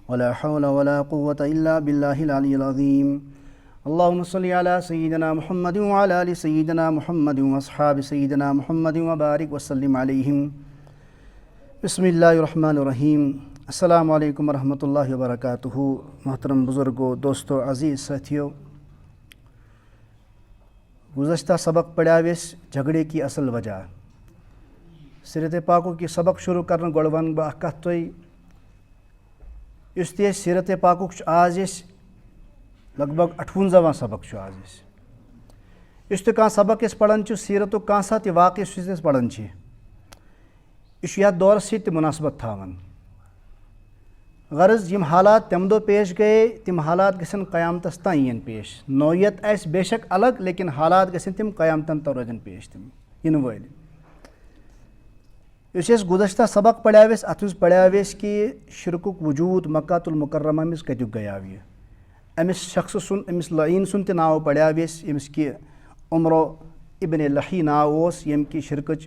ولا حول ولا قوة إلا بالله العلي العظيم. اللهم صل على سيدنا محمد وعلى آل سيدنا محمد وأصحاب سيدنا محمد وبارك وسلم عليهم. بسم اللہ الرحمن الرحیم. السلام علیکم ورحمۃ اللہ وبرکاتہ. محترم بزرگوں، دوستو، عزیز ساتھیو، گزشتہ سبق پڑھاو جھگڑے کی اصل وجہ. سیرت پاکو کی سبق شروع کرنے گوڑ ون بہ اکھ کتھ تُہۍ یُس تہِ سیرت پاکُک آز لگ بگ 58واں سبق آز یُس تہِ کانٛہہ سبق أسۍ پران سیرتُک کانٛہہ سا تہِ واقعہ یُس أسۍ پران یہ یتھ دورس سۭتۍ تہِ مناسبت تھاوان. غرض یم حالات تمہِ دۄہ پیش گٔیے تِم حالات گژھن قیامتس تام یِن پیش. نوعیت آسہِ بے شک الگ لیکن حالات گژھن تِم قیامتن تام روزن پیش تِم یِنہٕ وٲلۍ. یُس أسۍ گُزشتہ سبق پڑھاو اتھ منٛز پڑھاو کہ شرکُک وجوٗد مکۃ المکرمہ منٛز کتیُک گٔیاو یہِ. أمِس شخص سُنٛد أمِس لعیٖن سُنٛد تہِ ناو پڑھاو ییٚمِس کہ عمرو ابن لحی ناو اوس، ییٚمہِ کہ شرکٕچ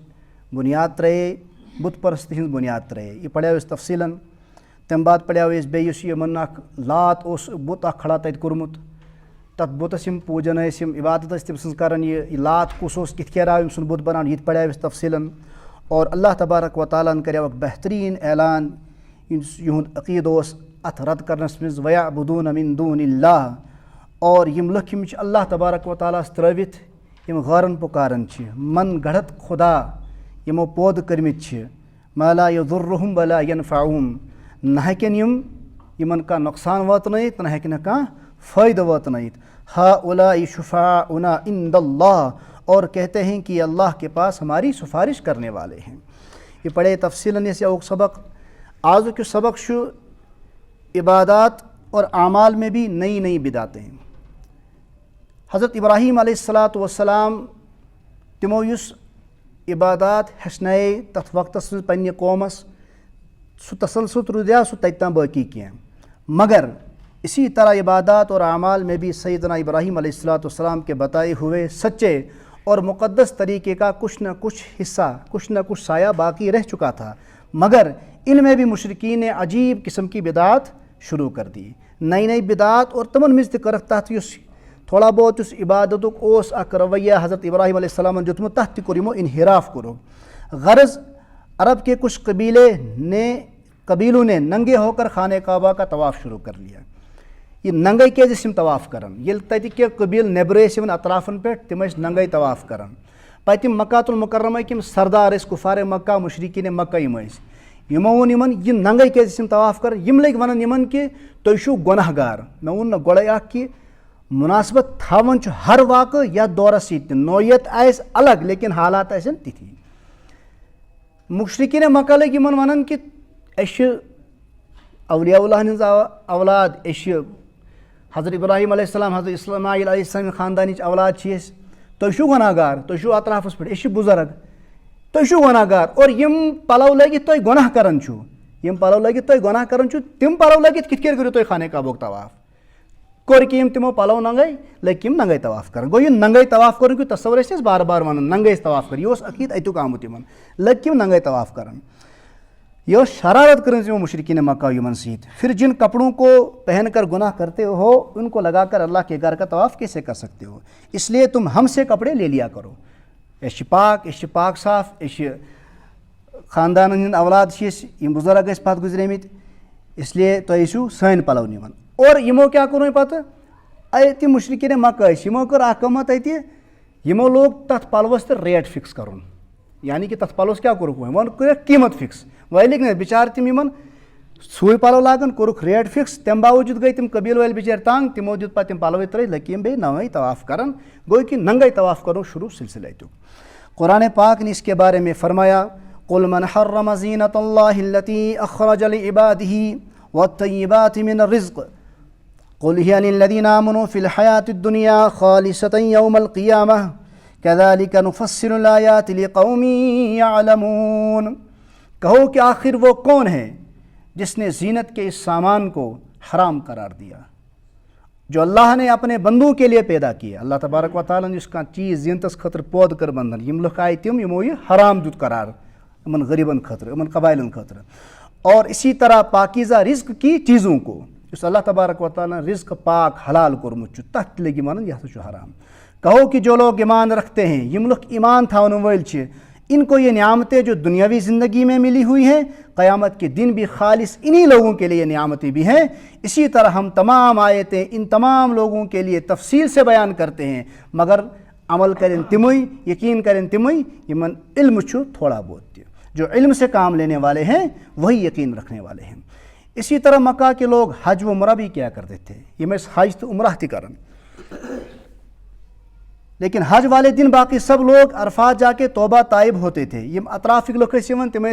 بُنیاد ترٛایے، بُت پرستی ہٕنٛز بُنیاد ترٛایے. یہِ پڑھاو أسۍ تفصیٖلن. تمہِ بعد پڑھاو أسۍ بیٚیہِ یُس یِمن اکھ لات اوس بُت اکھ کھڑا تتہِ کوٚرمُت، تتھ بُتس یِم پوٗجن ٲسۍ، یِم عبادت ٲسۍ تٔمۍ سٕنٛز کران. یہِ لات کُس اوس، کِتھ کٔنۍ آو أمۍ سُنٛد بُت بناونہٕ، یہِ تہِ پڑھاو أسۍ تفصیٖلن. اور اللہ تبارک و تعالیٰ ہن کریو اکھ بہتریٖن اعلان یُس یِہُنٛد عقیٖدٕ اوس اتھ رد کرنس منٛز، وَیَعْبُدُونَ مِن دُونِ اللہِ. اور یِم لُکھ یِم چھِ اللہ تبارک و تعالیٰ ہس ترٲوِتھ یِم غٲرن پُکاران چھِ، من گڑت خدا یِمو پٲدٕ کٔرمٕتۍ چھِ. ما لا یضُرُّہُم ولا ینفعُہُم، نہ ہیٚکن یِمن کانٛہہ نۄقصان واتنٲیِتھ، نہ ہیٚکہِ نہٕ کانٛہہ فٲیدٕ واتنٲیِتھ. ہؤلاء شفاعؤنا عند اللہ، اور کہتے ہیں کہ اللہ کے پاس ہماری سفارش کرنے والے ہیں. یہ پڑھے تفصیلاً اس یوک سبق. آزُک یُس سبق چھُ عبادات اور اعمال میں بھی نئی نئی بدعتیں. حضرت ابراہیم علیہ الصلاۃ والسلام تِمو یُس عبادات ہیٚچھنایے تَتھ وقتس منٛز پننہِ قومس، سُہ تسلسل روٗدیا سُہ تتہِ تام باقی کینٛہہ. مگر اسی طرح عبادات اور اعمال میں بھی سیدنا ابراہیم علیہ الصلاۃ والسلام کے بتائے ہوئے سچے اور مقدس طریقے کا کچھ نہ کچھ حصہ، کچھ نہ کچھ سایہ باقی رہ چکا تھا. مگر ان میں بھی مشرکین نے عجیب قسم کی بدعات شروع کر دی، نئی نئی بدعات. اور تمن منٛز تہِ کٔرٕکھ تتھ یُس تھوڑا بہت یُس عبادتُک اوس اکھ رویہ حضرت ابراہیم علیہ السلامن دیُتمُت، تتھ تہِ کوٚر یِمو انحراف کوٚرُکھ. غرض عرب کے کچھ قبیلوں نے ننگے ہو کر خانہ کعبہ کا طواف شروع کر لیا. یہ ننگے کیازِ ٲسۍ یِم طواف کران؟ ییٚلہِ تتہِ کینٛہہ قبیٖل نیٚبرٕ ٲسۍ یِوان اطرافن پٮ۪ٹھ، تِم ٲسۍ ننگے طواف کران. پتہٕ یِم مکۃ المکرمٕکۍ یِم سردار ٲسۍ کُفارِ مکہ، مشرکیٖن مکہ یِم ٲسۍ، یِمو ووٚن یِمن یہِ ننگے کیازِ ٲسۍ یِم طواف کران؟ یِم لٔگۍ ونان یِمن کہ تُہۍ چھِو گۄناہ گار. مےٚ ووٚن نہ گۄڈے اکھ کہ مناسبت تھاوان چھُ ہر واقعہٕ یتھ دورس سۭتۍ تہِ. نوعیت آسہِ الگ لیکن حالات آسن تِتھی. مشرکیٖن مکہ لٔگۍ یِمن ونان کہ أسۍ چھِ اولیاء اللہ ہٕنٛز اولاد، أسۍ چھِ حضرت ابراہیم علیہ السلام، حضرت اسماعیل علیہ السلام خاندانٕچ اولاد چھِ أسۍ. تُہۍ چھِو گۄناہ گار، تُہۍ چھِو اطرافس پٮ۪ٹھ، أسۍ چھِ بُزرگ، تُہۍ چھِو گۄناہ گار. اور یِم پلو لٲگِتھ تُہۍ گۄناہ کران چھِو، یِم پلو لٲگِتھ تُہۍ گۄناہ کران چھِو، تِم پلو لٲگِتھ کِتھ کٔنۍ کٔرِو تُہۍ خانہ کعبُک طواف؟ کوٚر کہِ یِم تِمو پلو ننگے، لٔگۍ یِم ننگے طواف کران. گوٚو یہِ ننگے طواف کرنُک یہِ تصور ٲسۍ أسۍ بار بار ونان، ننگے ٲسۍ طواف کران. یہِ اوس عقیٖدٕ اتیُک آمُت یِمن، لٔگۍ یِم ننگے طواف کران. یہ اوس شرارت کٔرمٕژ یِمو مشرکیٖن مکہ یِمن سۭتۍ. پھر جن کپڑوں کو پہن کر گناہ کرتے ہو ان کو لگا کر اللہ کے گھر کا طواف کیسے کر سکتے ہو؟ اس لیے تم ہم سے کپڑے لے لیا کرو. أسۍ چھِ پاک، أسۍ چھِ پاک صاف، أسۍ چھِ خاندانن ہٕنٛدۍ اولاد چھِ أسۍ، یِم بُزرگ ٲسۍ پتھ گُزریمٕتۍ، اس لیے تُہۍ ٲسِو سٲنۍ پلو نِوان. اور یِمو کیٛاہ کوٚر وۄنۍ پتہٕ؟ تِم مشرکیٖن مکہ ٲسۍ، یِمو کٔر اکھ کٲمہ تتہِ، یِمو لوگ تتھ پلوس تہِ ریٹ فِکس کرُن. یعنی کہ تتھ پلوس کیٛاہ کوٚرُکھ وۄنۍ کٔرِکھ قیٖمت فِکس. وۄنۍ لٔگۍ نہٕ بِچارٕ تِم یِمن سُے پلو لاگان، کوٚرُکھ ریٹ فِکس. تمہِ باوجوٗد گٔے تِم قبیٖل وٲلۍ بِچٲرۍ تنگ، تِمو دیُت پتہٕ تِم پلوٕے ترٲوِتھ، لٔگۍ یِم بیٚیہِ نوے طواف کران. گوٚو کہ ننگے طواف کرنُک شروع سلسلہ اتیُک. قرآن پاک نے اس کے بارے میں فرمایا قل من حرم زینۃ اللہ التی اخرج لعباده والطیبات من الرزق قل هي للذین آمنوا فی الحیاۃ الدنیا خالصۃ یوم القیامہ کذلک نفصل الآیات لقوم یعلمون. کہو کہ آخر وہ کون ہے جس نے زینت کے اس سامان کو حرام قرار دیا جو اللہ نے اپنے بندوں کے لیے پیدا کیا. اللہ تبارک و تعالیٰ نے اس کا چیز زینتس خطر پود کر بندن. یم لُکھ آئے تم یمو یہ حرام دیُت قرار یمن غریبن خطر، یمن قبائلن خطر. اور اسی طرح پاکیزہ رزق کی چیزوں کو اس اللہ تبارک و تعالیٰ نے رزق پاک حلال کورمت تتھ لگی ون یہ حرام. کہو کہ جو لوگ ایمان رکھتے ہیں یم لوگ ایمان تھاون ول ان کو یہ نعمتیں جو دنیاوی زندگی میں ملی ہوئی ہیں قیامت کے دن بھی خالص انہی لوگوں کے لیے نعمتیں بھی ہیں. اسی طرح ہم تمام آیتیں ان تمام لوگوں کے لیے تفصیل سے بیان کرتے ہیں مگر عمل کریں تموئی یقین کریں تموئی یمن علم چھو تھوڑا بہت تہ. جو علم سے کام لینے والے ہیں وہی یقین رکھنے والے ہیں. اسی طرح مکہ کے لوگ حج و عمرہ بھی کیا کرتے تھے یم حج تو عمرہ تہ کرن لیکن حج والے دن باقی سب لوگ عرفات جا کے توبہ طائب ہوتے تھے. یم اطرافک لوگ تم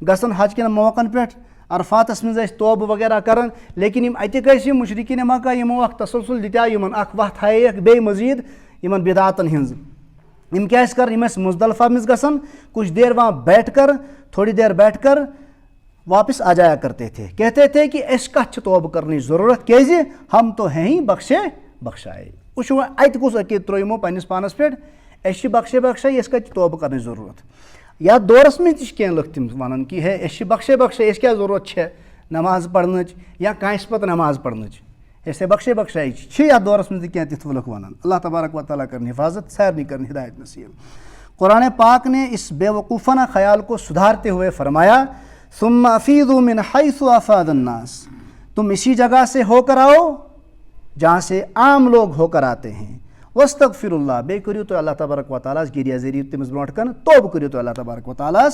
گژھن حج کن موقعن پہ عرفاتس مز توبہ وغیرہ کرن لیکن یم اتک مشرقین مکہ یمو اخ تسلسل دتیا یمن اخ وتھ تھایک بے مزید یمن بدعاتن ہنز. یم کیا کر یم مزدلفہ مز گژھن کچھ دیر وہاں بیٹھ کر تھوڑی دیر بیٹھ کر واپس آ جایا کرتے تھے. کہتے تھے کہ اس کت توبہ کرنے ضرورت کیازِ ہم تو ہیں ہی بخشے بخشائے. وچھو ات کس عقید ترو پنس پانس پہ اس بخشے بخشائے اس کت توبہ کرنے ضرورت. یا دورس میں تہ لوگ تم ونان کہ ہے اس بخشے بخشائے اس کیا ضرورت ہے نماز پڑھنچ یا کانس پتہ نماز پڑھنچ ایسے بخشے بخشائے یا دورس میں تہ تھ لوگ ونان. اللہ تبارک و تعالیٰ کرن حفاظت سارنی کرن ہدایت نصیب. قرآن پاک نے اس بے وقوفانہ خیال کو سدھارتے ہوئے فرمایا ثم افیضوا من حیث افاض الناس. تم اسی جگہ سے ہو کر آؤ جہاں سے عام لوگ ہو کر آتے ہیں. واستغفر اللہ بے کریو تو اللہ تبارک و تعالیٰ گریہ ذریعہ تمس برونٹ کن توبہ کریو تو اللہ تبارک و تعالیٰ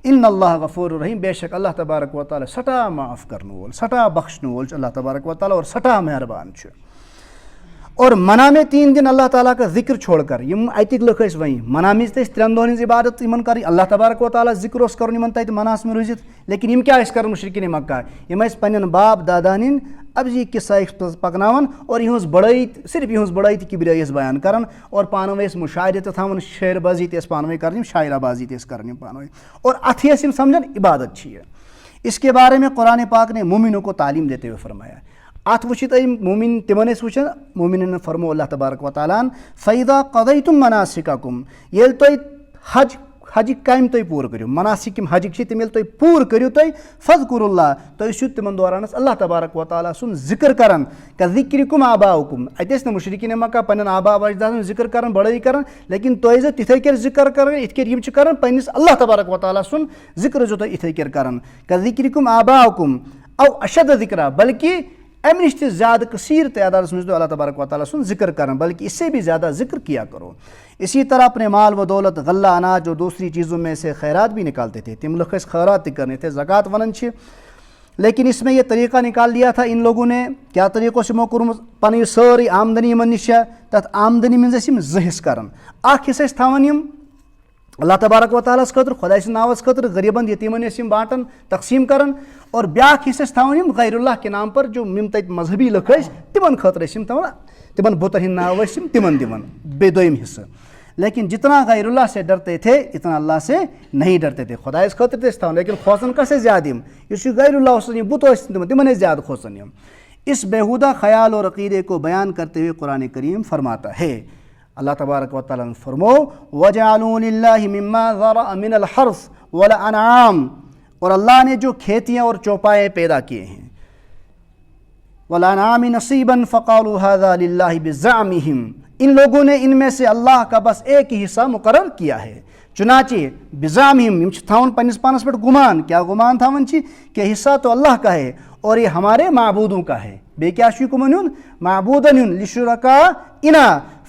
ان اللہ غفور الرحیم بے شک اللہ تبارک و تعالیٰ سٹھا معاف کرنے وول سٹھا بخشنے وول اللہ تبارک و تعالیٰ اور سٹھا مہربان. اور منع میں 3 دن اللہ تعالیٰ کا ذکر چھوڑ کر یم اتک لکھ وہیں منع میں 3 دن عبادت ان کر اللہ تبارک و تعالیٰ ذکر اس کرن ان تت منعس میں روزت لیکن یم کیا کر مشرکین مکہ یم پن باپ دادا ہن اب یہ قصہ پکناون اور یہ بڑائی صرف یہ بڑائی تو کبریائی بیان کرن اور پانوے مشاعرے تو تھاون شعر بازی تیس پانوے کریں شاعرہ بازی تیس کریں پانوے اور اتھی یم سمجھن عبادت یہ. اس کے بارے میں قرآن پاک نے مومنوں کو تعلیم دیتے ہوئے فرمایا. ات وچت مومن تمن وچن مومنن فرمو اللہ تبارک و تعالیٰ فَإِذَا قَضَيْتُم مَنَاسِكَكُم ییٚلہِ تُہۍ حجِک کامہِ تُہۍ پوٗرٕ کٔرِو مناسک یِم حجِک چھِ تِم ییٚلہِ تُہۍ پوٗرٕ کٔرِو تُہۍ فَذْكُرُوا اللّٰہ تُہۍ چھِو تِمن دورانس اللہ تبارک و تعالیٰ سُنٛد ذِکر کران كَذِكْرِكُم آباؤكُم اتہِ ٲسۍ نہٕ مُشرِکیٖن مکہ پنٕنٮ۪ن آبا اجدادن ہُنٛد ذِکر کران بڑٲے کران لیکن تُہۍ ٲسۍزیو تِتھے کٔنۍ ذِکر کران یِتھ کٔنۍ یِم چھِ کران پننس اللہ تبارک و تعالیٰ سُنٛد ذِکر ٲسۍزیو تُہۍ یِتھے کٔنۍ کران كَذِكْرِكُم آباؤكُم او اشد ذِکرا بلکہ امہ نش زیادہ کثیر تعداد میں اللہ تبارک و تعالیٰ سن ذکر کریں بلکہ اس سے بھی زیادہ ذکر کیا کرو. اسی طرح اپنے مال و دولت غلہ اناج اور دوسری چیزوں میں سے خیرات بھی نکالتے تھے. تم لوگ خیرات کرنے تھے زکوٰۃ ونن لیکن اس میں یہ طریقہ نکال لیا تھا ان لوگوں نے کیا طریقوں سے موقع پن ساری آمدنی من نش تر آمدنی من حصہ کران اخ حصہ تھاون اللہ تبارک و تعالیٰ خاطر خدائے سند ناوس خاطر غریبن یتیمن بانٹن تقسیم کران اور بیاکھ حصہ تھاون غیر اللہ کے نام پر جو تت مذہبی لُکھ تمن خاطر تمن بتن ہند ناو تمن دِوان بے دویم حصہ. لیکن جتنا غیر اللہ سے ڈرتے تھے اتنا اللہ سے نہیں ڈرتے تھے. خدائے خاطر تھے تھاون لیکن کھوژان کس زیادہ اس غیر اللہ بت تمن زیادہ کھوژان. اس بےحودہ خیال اور عقیدے کو بیان کرتے ہوئے قرآن کریم فرماتا ہے اللہ تبارک و تعالیٰ فرمو وَجَعَلُوا لِلَّهِ مِمَّا ذَرَأَ مِنَ الْحَرْثِ وَالْأَنْعَامِ اور اللہ نے جو کھیتیاں اور چوپائے پیدا کیے ہیں وَالْأَنْعَامِ نَصِيبًا فَقَالُوا هَذَا لِلَّهِ بِزَعْمِهِمْ ان لوگوں نے ان میں سے اللہ کا بس ایک ہی حصہ مقرر کیا ہے. چنانچہ بِزَعْمِهِمْ تھاون پنس پانس پہ گمان کیا گمان تھاون کہ حصہ تو اللہ کا ہے اور یہ ہمارے معبودوں کا ہے. بے کیا کمن معبودن لِشُرَكَائِنَا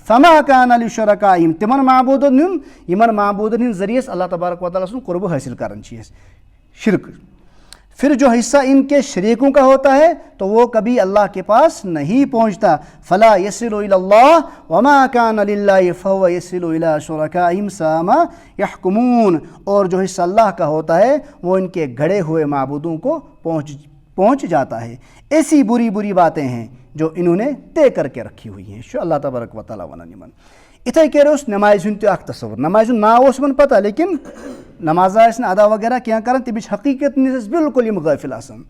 فما كان لِشُرَكَائِهِمْ تمن معبودن یمن معبودن ہند ذریعے اللہ تبارک و تعالیٰ سن قرب حاصل کرن شرک. پھر جو حصہ ان کے شریکوں کا ہوتا ہے تو وہ کبھی اللہ کے پاس نہیں پہنچتا. فلا يصل الى الله وما كان لله فهو يصل الى شركائهم ساء ما يحكمون اور جو حصہ اللہ کا ہوتا ہے وہ ان کے گھڑے ہوئے معبودوں کو پہنچ جاتا ہے. ایسی بری بری باتیں ہیں جو انہوں نے طے کر کے رکھی ہوئی ہیں. شو اللہ تبارک و تعالیٰ ونان یمن اتھے کر نماز ہند تک تصور نماز ناو من پتہ لیکن نماز ادا وغیرہ کیا کران تمچ حقیقت نش بالکل غافل آسان.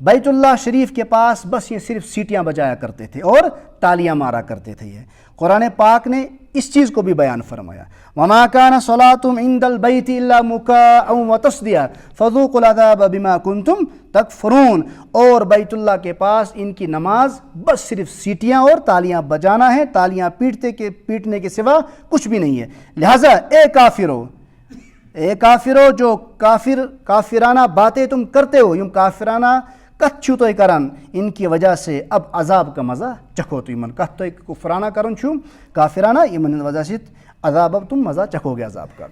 بیت اللہ شریف کے پاس بس یہ صرف سیٹیاں بجایا کرتے تھے اور تالیاں مارا کرتے تھے. یہ قرآن پاک نے اس چیز کو بھی بیان فرمایا. وما كان صلاتهم عند البيت الا مكاء وتصديا فذوقوا العذاب بما كنتم تکفرون. اور بیت اللہ کے پاس ان کی نماز بس صرف سیٹیاں اور تالیاں بجانا ہے, تالیاں پیٹنے کے سوا کچھ بھی نہیں ہے. لہٰذا اے کافرو جو کافرانہ باتیں تم کرتے ہو, یم کافرانہ کت چھو تو کرن, ان کی وجہ سے اب عذاب کا مزہ چکھو. تو یمن کت تو کفرانہ کرن چھو کافرانہ, یمن وجہ سے عذاب اب تم مزہ چکھو گے عذاب کا.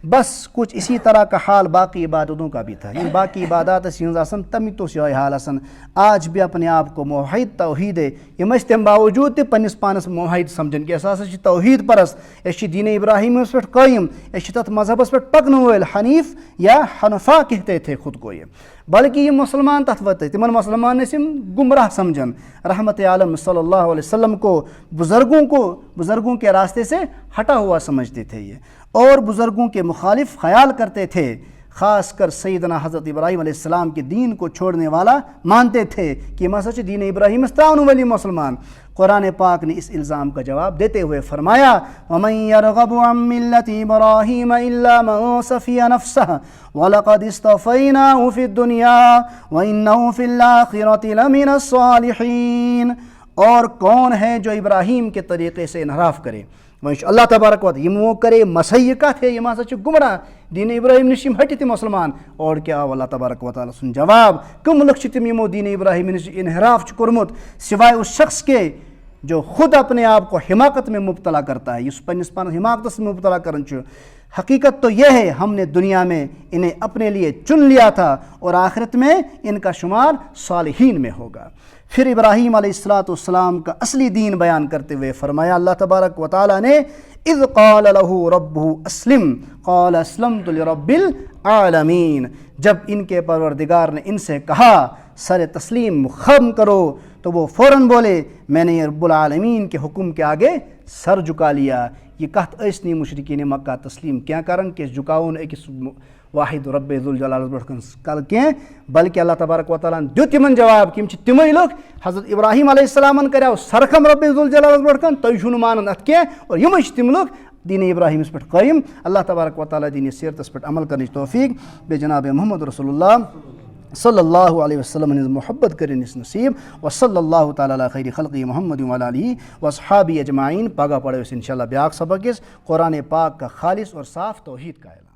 بس کچھ اسی طرح کا حال باقی عبادتوں کا بھی تھا. یہ باقی عبادات سینز آسن تمی تو سیاہ حال آسن. آج بھی اپنے آپ کو موحد توحید ہے یہ تم باوجود تہ پنس پانس موحد سمجھن کہ اساس توحید پرست, اس دین ابراہیم پہ قائم, اس تر مذہبس پہ پکن ول حنیف یا حنفا کہتے تھے خود کو. یہ بلکہ یہ مسلمان تتھ وت تمن مسلمان گمراہ سمجھن. رحمت عالم صلی اللہ علیہ وسلم کو بزرگوں کے راستے سے ہٹا ہوا سمجھتے تھے یہ, اور بزرگوں کے مخالف خیال کرتے تھے. خاص کر سیدنا حضرت ابراہیم علیہ السلام کے دین کو چھوڑنے والا مانتے تھے کہ مسا دین ابراہیم استعان ولی مسلمان. قرآن پاک نے اس الزام کا جواب دیتے ہوئے فرمایا وَمَن يَرْغَبُ عَن مِّلَّةِ إِبْرَاهِيمَ إِلَّا مَن سَفِيَ نَفْسَهُ وَلَقَدِ اصْطَفَيْنَاهُ فِي الدُّنْيَا وَإِنَّهُ فِي الْآخِرَةِ لَمِنَ الصَّالِحِينَ. اور کون ہے جو ابراہیم کے طریقے سے انحراف کرے, اللہ تبارک و تعالیٰ یم وہ کرے مسیح کا تھے یم ہسا گمراہ دین ابراہیم نش ہٹی تھی مسلمان. اور کیا آو اللہ تبارک و تعالیٰ سن جواب کم لکھ تم یمو دین ابراہیم نش انحراف کورمت سوائے اس شخص کے جو خود اپنے آپ کو حماقت میں مبتلا کرتا ہے, اس پنس پان حماقت میں مبتلا کرن چھو. حقیقت تو یہ ہے ہم نے دنیا میں انہیں اپنے لیے چن لیا تھا اور آخرت میں ان کا شمار صالحین میں ہوگا. پھر ابراہیم علیہ السلام کا اصلی دین بیان کرتے ہوئے فرمایا اللہ تبارک و تعالیٰ نے اذ قال له ربه اسلم قال اسلمت لرب العالمین. جب ان کے پروردگار نے ان سے کہا سر تسلیم خم کرو تو وہ فوراً بولے میں نے رب العالمین کے حکم کے آگے سر جھکا لیا. یہ کہت ایسنی مشرکین مکہ تسلیم کیا کرن کہ جھکاؤن ایک واحد رب ذوالجلال کل کی, بلکہ اللہ تبارک و تعالیٰ دیو تمن جواب کہ تمے لوگ حضرت ابراہیم علیہ السلام کرو سرخم رب ذوالجلال برکن تھی مانن ات کی, اور یم تم لوگ دین ابراہیم پہ قائم. اللہ تبارک و تعالیٰ دین سیرتس پہ عمل کرنے توفیق بے جناب محمد رسول اللہ صلی اللہ علیہ وسلم محبت کرنس نصیب. وصلی اللہ تعالیٰ علی خیر خلقی محمد وعلی آلہ واصحابہ اجمعین. پگہ پڑھو انشاءاللہ بیاکھ سبق قرآن پاک کا خالص اور صاف توحید کا علم.